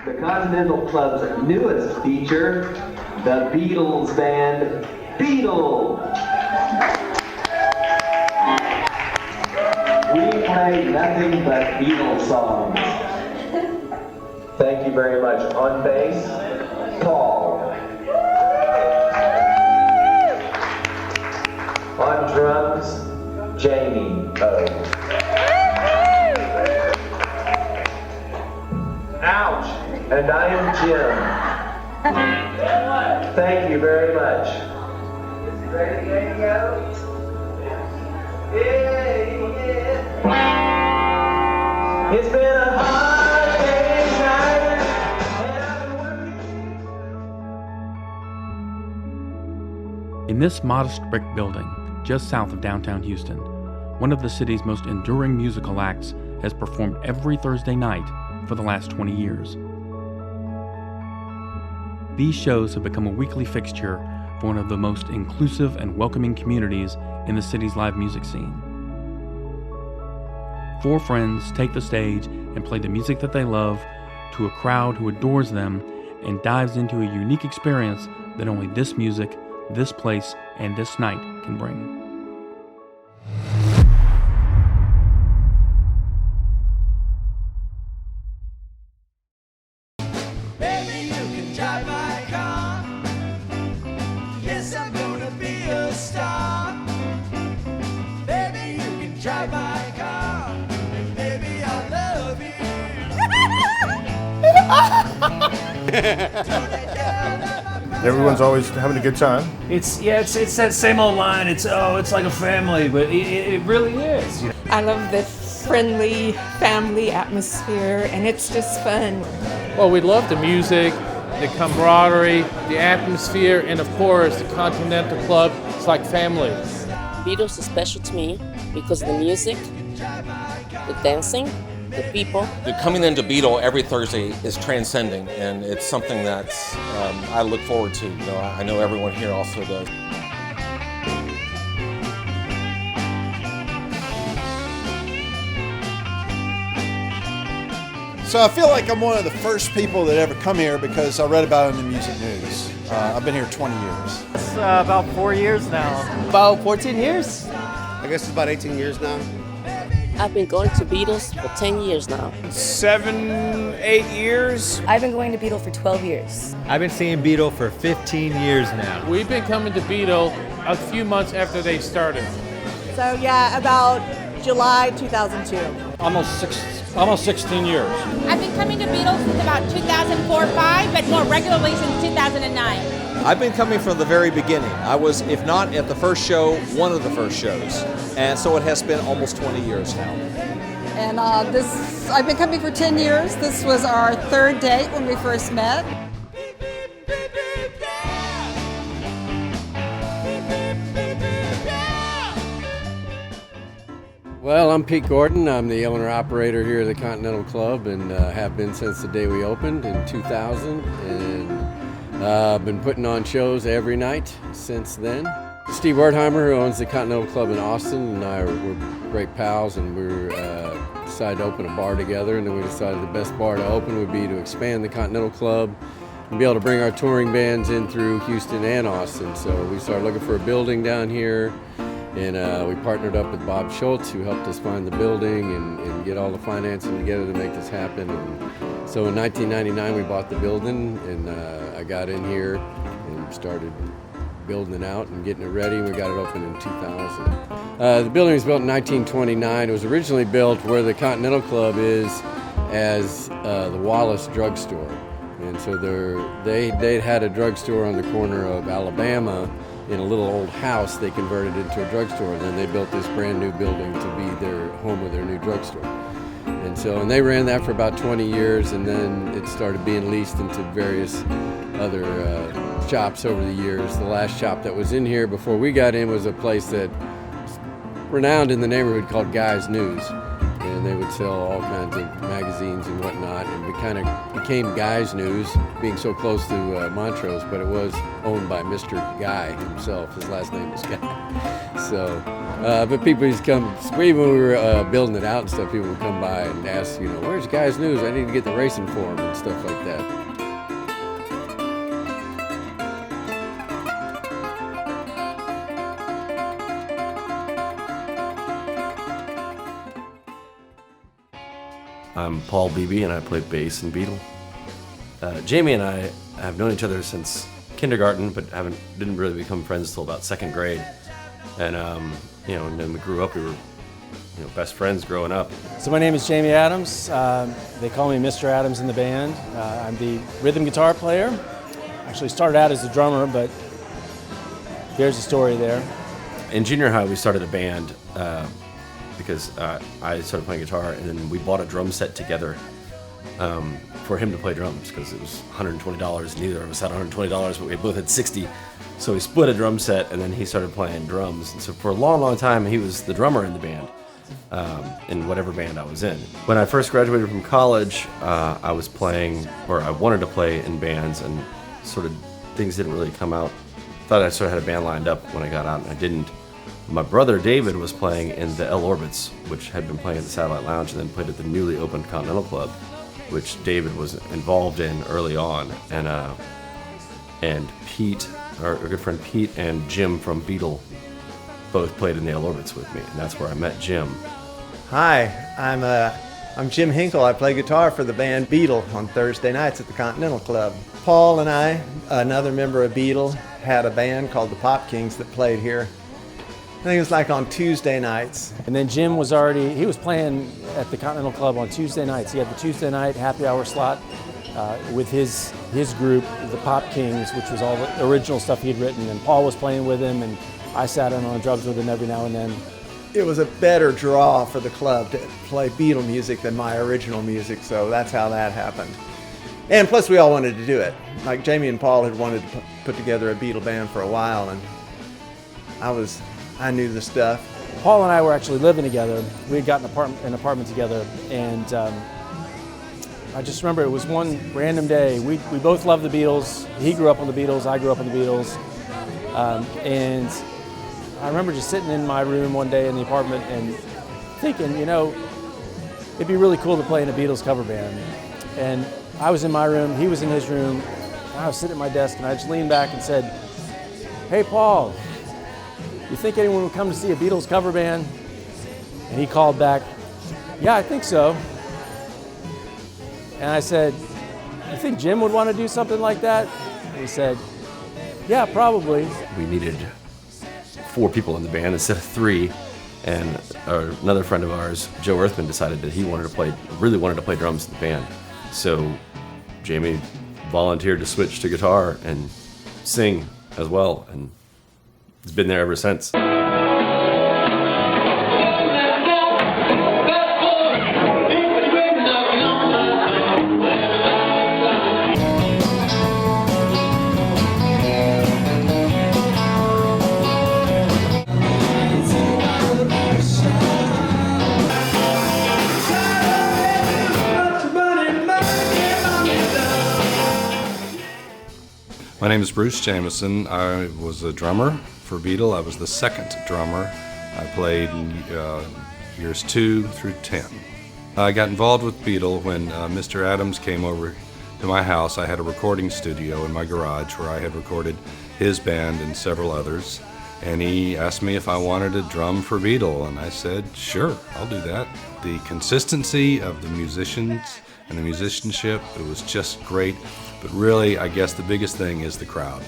The Continental Club's newest feature, the Beatles band, Beetle. We play nothing but Beatles songs. Thank you very much. On bass, Paul. On drums, Jamie O. Ouch! And I am Jim. Thank you very much. Ready to go? Yeah. It's been a hard day's night, and I've been working. In this modest brick building, just south of downtown Houston, one of the city's most enduring musical acts has performed every Thursday night for the last 20 years. These shows have become a weekly fixture for one of the most inclusive and welcoming communities in the city's live music scene. Four friends take the stage and play the music that they love to a crowd who adores them and dives into a unique experience that only this music, this place, and this night can bring. Baby, you can drive my car. Yes, I'm gonna be a star. Baby, you can drive my car. And baby, I love you. Everyone's always having a good time. It's that same old line. It's like a family, but it really is. I love the friendly family atmosphere, and it's just fun. Well, we love the music, the camaraderie, the atmosphere, and of course the Continental Club. It's like family. Beatles is special to me because of the music, the dancing, the people. Coming into Beetle every Thursday is transcending, and it's something that I look forward to. You know, I know everyone here also does. So I feel like I'm one of the first people that ever come here because I read about it in the music news. I've been here 20 years. It's about 4 years now. About 14 years. I guess it's about 18 years now. I've been going to Beatles for 10 years now. 7, 8 years. I've been going to Beetle for 12 years. I've been seeing Beetle for 15 years now. We've been coming to Beetle a few months after they started. So yeah, about July 2002. Almost 16 years. I've been coming to Beetle since about 2004-05, but more regularly since 2009. I've been coming from the very beginning. I was, if not at the first show, one of the first shows. And so it has been almost 20 years now. And I've been coming for 10 years. This was our third date when we first met. Well, I'm Pete Gordon. I'm the owner-operator here at the Continental Club and have been since the day we opened in 2000. And I've been putting on shows every night since then. Steve Wertheimer, who owns the Continental Club in Austin, and I were great pals, and we decided to open a bar together. And then we decided the best bar to open would be to expand the Continental Club and be able to bring our touring bands in through Houston and Austin. So we started looking for a building down here. And we partnered up with Bob Schultz, who helped us find the building and get all the financing together to make this happen. And so in 1999, we bought the building, and I got in here and started building it out and getting it ready. We got it open in 2000. The building was built in 1929. It was originally built where the Continental Club is as the Wallace Drugstore. And so they had a drugstore on the corner of Alabama. In a little old house they converted into a drugstore, and then they built this brand new building to be their home of their new drugstore. And they ran that for about 20 years, and then it started being leased into various other shops over the years. The last shop that was in here before we got in was a place that was renowned in the neighborhood called Guy's News. And they would sell all kinds of magazines and whatnot, and we kind of became Guy's News, being so close to Montrose, but it was owned by Mr. Guy himself. His last name was Guy. So, but people used to come, even when we were building it out and stuff, people would come by and ask, where's the guy's news? I need to get the racing form and stuff like that. I'm Paul Beebe, and I play bass in Beetle. Jamie and I have known each other since kindergarten, but didn't really become friends until about second grade. And and then we grew up. We were, best friends growing up. So my name is Jamie Adams. They call me Mr. Adams in the band. I'm the rhythm guitar player. Actually started out as a drummer, but there's a story there. In junior high, we started a band because I started playing guitar, and then we bought a drum set together for him to play drums because it was $120. Neither of us had $120, but we both had $60. So we split a drum set, and then he started playing drums. And so for a long, long time, he was the drummer in the band, in whatever band I was in. When I first graduated from college, I was playing, or I wanted to play in bands, and sort of things didn't really come out. Thought I sort of had a band lined up when I got out, and I didn't. My brother David was playing in the L Orbits, which had been playing at the Satellite Lounge and then played at the newly opened Continental Club, which David was involved in early on. And Pete, our good friend Pete, and Jim from Beetle both played in the L Orbits with me, and that's where I met Jim. Hi, I'm Jim Hinkle. I play guitar for the band Beetle on Thursday nights at the Continental Club. Paul and I, another member of Beetle, had a band called the Pop Kings that played here. I think it was like on Tuesday nights. And then Jim was playing at the Continental Club on Tuesday nights. He had the Tuesday night happy hour slot with his group, the Pop Kings, which was all the original stuff he'd written. And Paul was playing with him, and I sat in on drums with him every now and then. It was a better draw for the club to play Beetle music than my original music, so that's how that happened. And plus we all wanted to do it. Like Jamie and Paul had wanted to put together a Beetle band for a while, and I knew the stuff. Paul and I were actually living together. We had gotten an apartment together, and I just remember it was one random day. We both loved the Beatles. He grew up on the Beatles, I grew up on the Beatles. And I remember just sitting in my room one day in the apartment and thinking, it'd be really cool to play in a Beatles cover band. And I was in my room, he was in his room, and I was sitting at my desk, and I just leaned back and said, "Hey, Paul, you think anyone would come to see a Beatles cover band?" And he called back, "Yeah, I think so." And I said, "You think Jim would want to do something like that?" And he said, "Yeah, probably." We needed 4 people in the band instead of 3, and another friend of ours, Joe Earthman, decided that he really wanted to play drums in the band. So Jamie volunteered to switch to guitar and sing as well, and it's been there ever since. My name is Bruce Jameson. I was a drummer for Beetle. I was the second drummer. I played years 2 through 10. I got involved with Beetle when Mr. Adams came over to my house. I had a recording studio in my garage where I had recorded his band and several others. And he asked me if I wanted to drum for Beetle, and I said, sure, I'll do that. The consistency of the musicians and the musicianship, it was just great. But really, I guess the biggest thing is the crowd.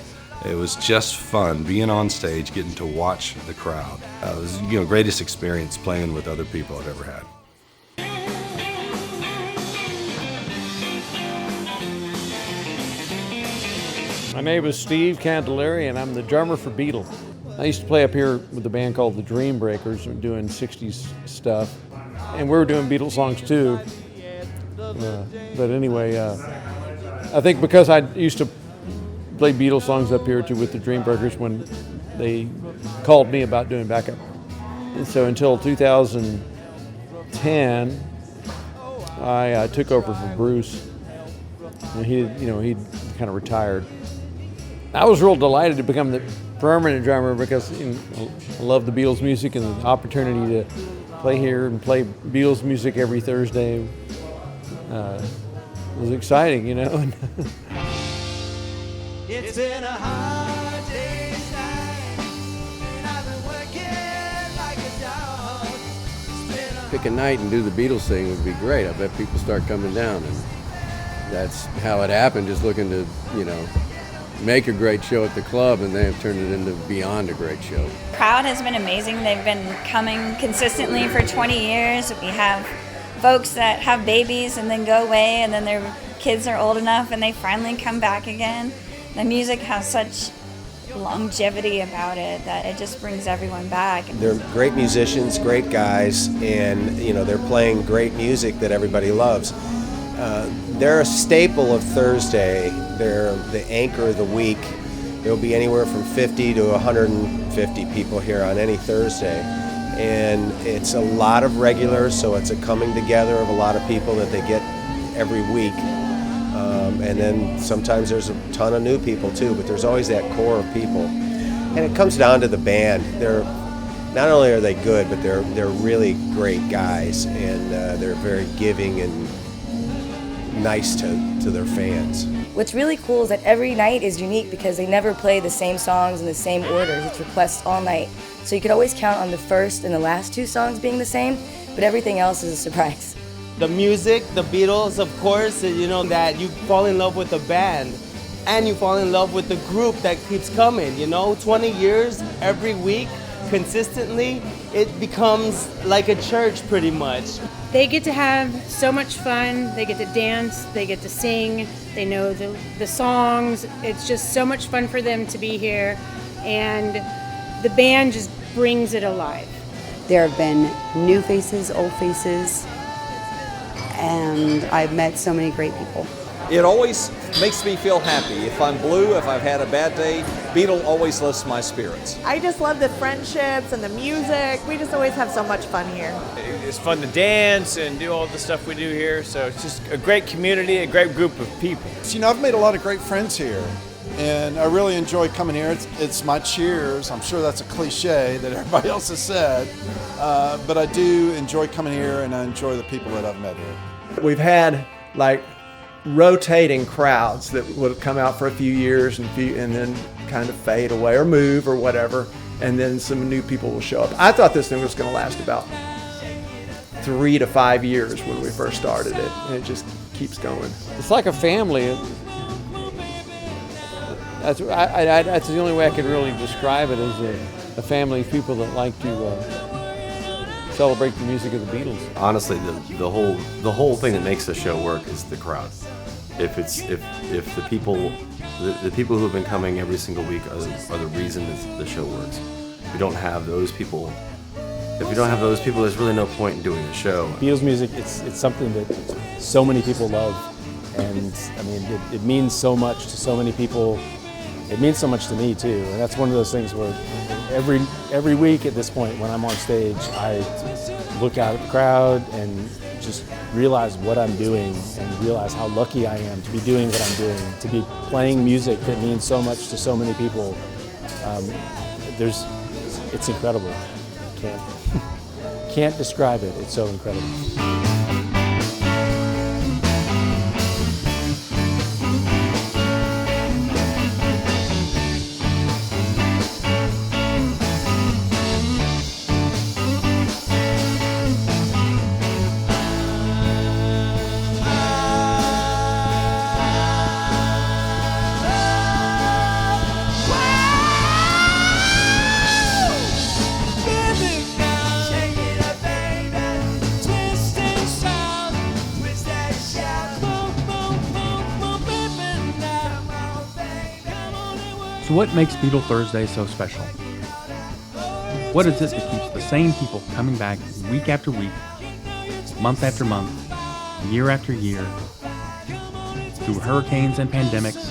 It was just fun being on stage, getting to watch the crowd. It was the greatest experience playing with other people I've ever had. My name is Steve Candelaria, and I'm the drummer for Beetle. I used to play up here with a band called the Dream Breakers, doing 60s stuff. And we were doing Beatles songs too. But anyway, I think because I used to play Beatles songs up here too with the Dream Breakers when they called me about doing backup. And so until 2010, I took over for Bruce. And he'd kind of retired. I was real delighted to become permanent drummer because I love the Beatles music, and the opportunity to play here and play Beatles music every Thursday was exciting, you know. It's been a hard day's night, and I've been working like a dog. It's been a Pick a night and do the Beatles thing would be great. I bet people start coming down, and that's how it happened. Just looking to, you know, make a great show at the club, and they have turned it into beyond a great show. The crowd has been amazing. They've been coming consistently for 20 years. We have folks that have babies and then go away, and then their kids are old enough and they finally come back again. The music has such longevity about it that it just brings everyone back. They're great musicians, great guys, and you know they're playing great music that everybody loves. They're a staple of Thursday. They're the anchor of the week. There will be anywhere from 50 to 150 people here on any Thursday. And it's a lot of regulars, so it's a coming together of a lot of people that they get every week. And then sometimes there's a ton of new people too, but there's always that core of people. And it comes down to the band. They're not only are they good, but they're really great guys, and they're very giving and nice to their fans. What's really cool is that every night is unique because they never play the same songs in the same orders. It's requests all night. So you could always count on the first and the last two songs being the same, but everything else is a surprise. The music, the Beatles, of course, you know, that you fall in love with the band and you fall in love with the group that keeps coming, you know, 20 years, every week, consistently, it becomes like a church pretty much. They get to have so much fun. They get to dance, they get to sing, they know the songs. It's just so much fun for them to be here, and the band just brings it alive. There have been new faces, old faces, and I've met so many great people. It always makes me feel happy. If I'm blue, if I've had a bad day, Beetle always lifts my spirits. I just love the friendships and the music. We just always have so much fun here. It's fun to dance and do all the stuff we do here, so it's just a great community, a great group of people. You know, I've made a lot of great friends here, and I really enjoy coming here. It's my cheers. I'm sure that's a cliche that everybody else has said, but I do enjoy coming here, and I enjoy the people that I've met here. We've had like rotating crowds that would come out for a few years and then kind of fade away or move or whatever, and then some new people will show up. I thought this thing was going to last about 3 to 5 years when we first started it, and it just keeps going. It's like a family. That's the only way I could really describe it, as a family of people that like to celebrate the music of the Beatles. Honestly, the whole thing that makes the show work is the crowd. If the people who have been coming every single week are the reason that the show works. If you don't have those people, there's really no point in doing the show. Beatles music, it's something that so many people love, and I mean it means so much to so many people. It means so much to me too, and that's one of those things where every week at this point when I'm on stage, I look out at the crowd and just realize what I'm doing and realize how lucky I am to be doing what I'm doing, to be playing music that means so much to so many people. It's incredible. Can't describe it. It's so incredible. So what makes Beatle Thursday so special? What is it that keeps the same people coming back week after week, month after month, year after year, through hurricanes and pandemics,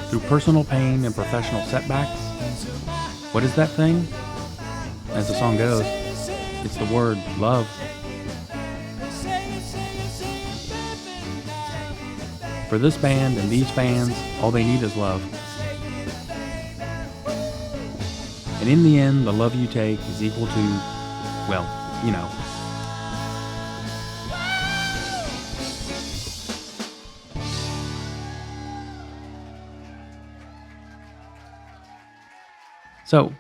through personal pain and professional setbacks? What is that thing? As the song goes, it's the word love. For this band and these fans, all they need is love. And in the end, the love you take is equal to, well, you know. So,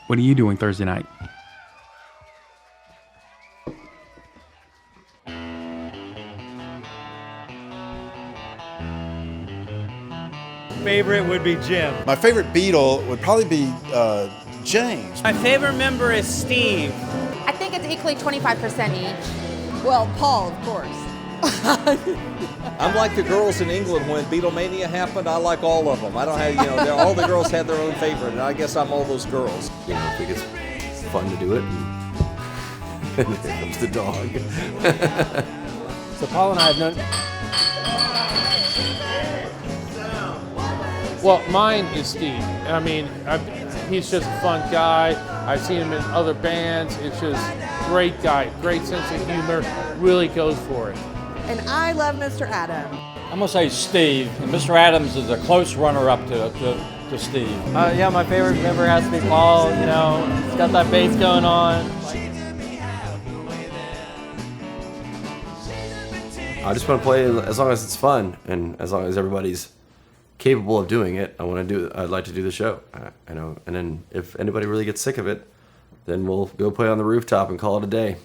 what are you doing Thursday night? Favorite would be Jim. My favorite Beatle would probably be James. My favorite member is Steve. I think it's equally 25% each. Well, Paul, of course. I'm like the girls in England when Beatlemania happened. I like all of them. I don't have, all the girls had their own favorite, and I guess I'm all those girls. I think it's fun to do it. And here comes the dog. So Paul and I have known. Well, mine is Steve. I mean, he's just a fun guy. I've seen him in other bands. It's just great guy, great sense of humor, really goes for it. And I love Mr. Adam. I'm going to say Steve. And Mr. Adams is a close runner-up to Steve. Yeah, my favorite member has to be Paul. He's got that bass going on. I just want to play as long as it's fun and as long as everybody's capable of doing it. I'd like to do the show. And then if anybody really gets sick of it, then we'll go play on the rooftop and call it a day.